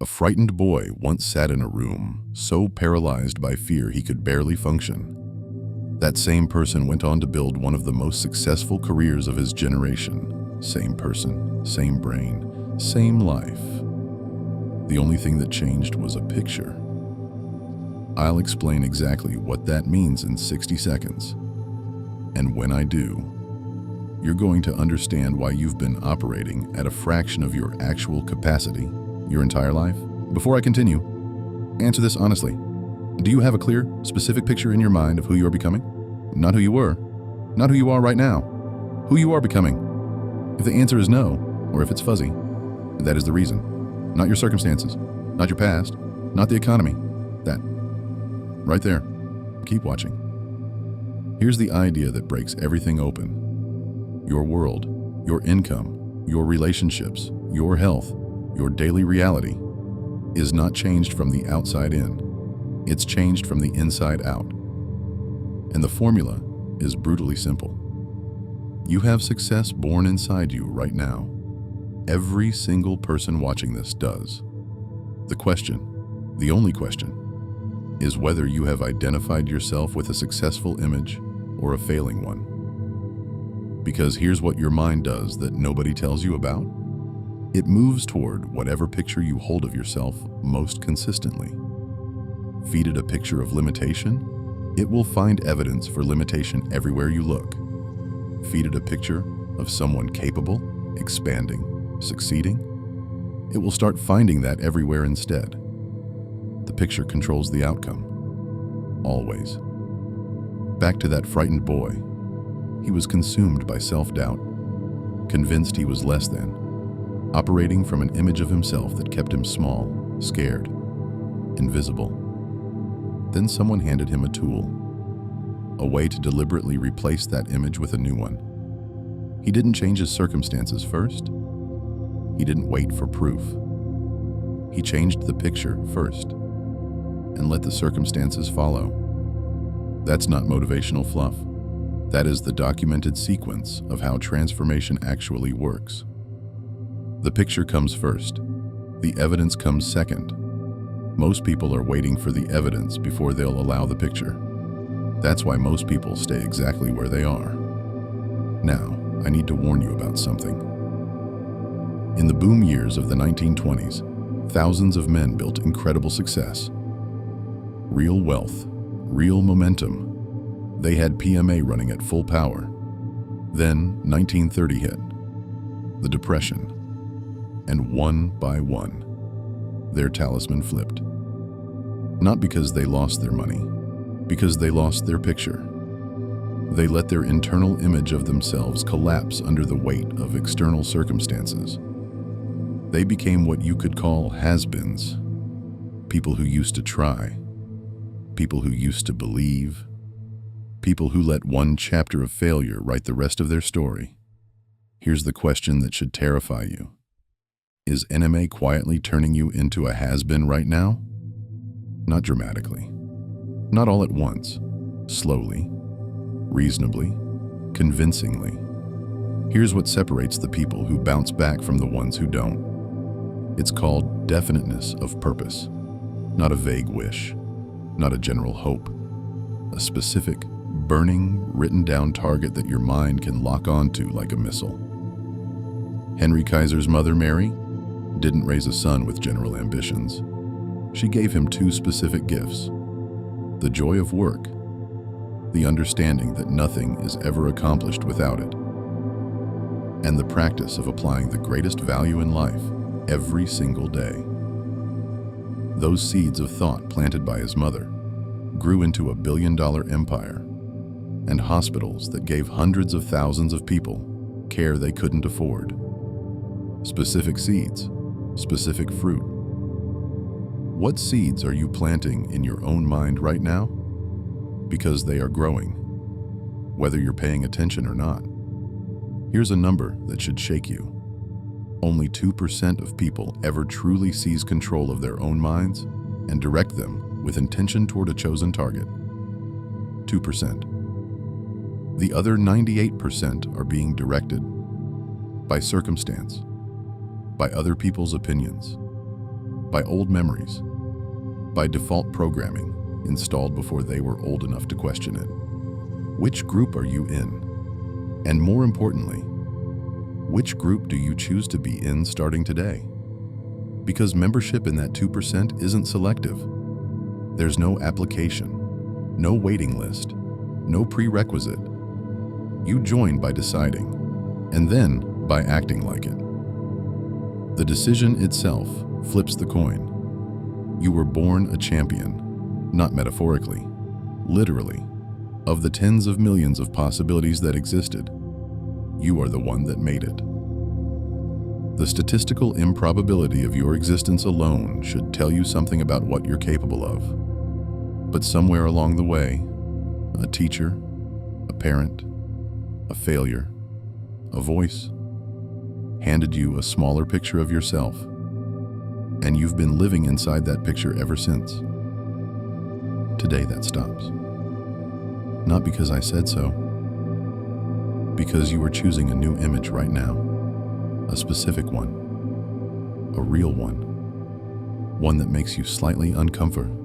A frightened boy once sat in a room, so paralyzed by fear he could barely function. That same person went on to build one of the most successful careers of his generation. Same person, same brain, same life. The only thing that changed was a picture. I'll explain exactly what that means in 60 seconds. And when I do, you're going to understand why you've been operating at a fraction of your actual capacity your entire life. Before I continue, answer this honestly. Do you have a clear, specific picture in your mind of who you are becoming? Not who you were, not who you are right now, who you are becoming. If the answer is no, or if it's fuzzy, that is the reason. Not your circumstances, not your past, not the economy. That. Right there. Keep watching. Here's the idea that breaks everything open. Your world, your income, your relationships, your health, your daily reality is not changed from the outside in. It's changed from the inside out. And the formula is brutally simple. You have success born inside you right now. Every single person watching this does. The question, the only question, is whether you have identified yourself with a successful image or a failing one. Because here's what your mind does that nobody tells you about. It moves toward whatever picture you hold of yourself most consistently. Feed it a picture of limitation, it will find evidence for limitation everywhere you look. Feed it a picture of someone capable, expanding, succeeding, it will start finding that everywhere instead. The picture controls the outcome. Always. Back to that frightened boy. He was consumed by self-doubt, convinced he was less than, operating from an image of himself that kept him small, scared, invisible. Then someone handed him a tool, a way to deliberately replace that image with a new one. He didn't change his circumstances first. He didn't wait for proof. He changed the picture first and let the circumstances follow. That's not motivational fluff. That is the documented sequence of how transformation actually works. The picture comes first. The evidence comes second. Most people are waiting for the evidence before they'll allow the picture. That's why most people stay exactly where they are. Now, I need to warn you about something. In the boom years of the 1920s, thousands of men built incredible success. Real wealth, real momentum. They had PMA running at full power. Then 1930 hit. The Depression. And one by one, their talisman flipped. Not because they lost their money, because they lost their picture. They let their internal image of themselves collapse under the weight of external circumstances. They became what you could call has-beens, people who used to try, people who used to believe, people who let one chapter of failure write the rest of their story. Here's the question that should terrify you. Is NMA quietly turning you into a has-been right now? Not dramatically. Not all at once. Slowly. Reasonably. Convincingly. Here's what separates the people who bounce back from the ones who don't. It's called definiteness of purpose. Not a vague wish. Not a general hope. A specific, burning, written-down target that your mind can lock onto like a missile. Henry Kaiser's mother, Mary, didn't raise a son with general ambitions. She gave him two specific gifts: the joy of work, the understanding that nothing is ever accomplished without it, and the practice of applying the greatest value in life every single day. Those seeds of thought planted by his mother grew into a billion-dollar empire and hospitals that gave hundreds of thousands of people care they couldn't afford. Specific seeds, specific fruit. What seeds are you planting in your own mind right now? Because they are growing, whether you're paying attention or not. Here's a number that should shake you. Only 2% of people ever truly seize control of their own minds and direct them with intention toward a chosen target. 2%. The other 98% are being directed by circumstance, by other people's opinions, by old memories, by default programming installed before they were old enough to question it. Which group are you in? And more importantly, which group do you choose to be in starting today? Because membership in that 2% isn't selective. There's no application, no waiting list, no prerequisite. You join by deciding, and then by acting like it. The decision itself flips the coin. You were born a champion, not metaphorically, literally. Of the tens of millions of possibilities that existed, you are the one that made it. The statistical improbability of your existence alone should tell you something about what you're capable of. But somewhere along the way, a teacher, a parent, a failure, a voice, handed you a smaller picture of yourself, and you've been living inside that picture ever since. Today that stops. Not because I said so, because you are choosing a new image right now, a specific one, a real one that makes you slightly uncomfortable.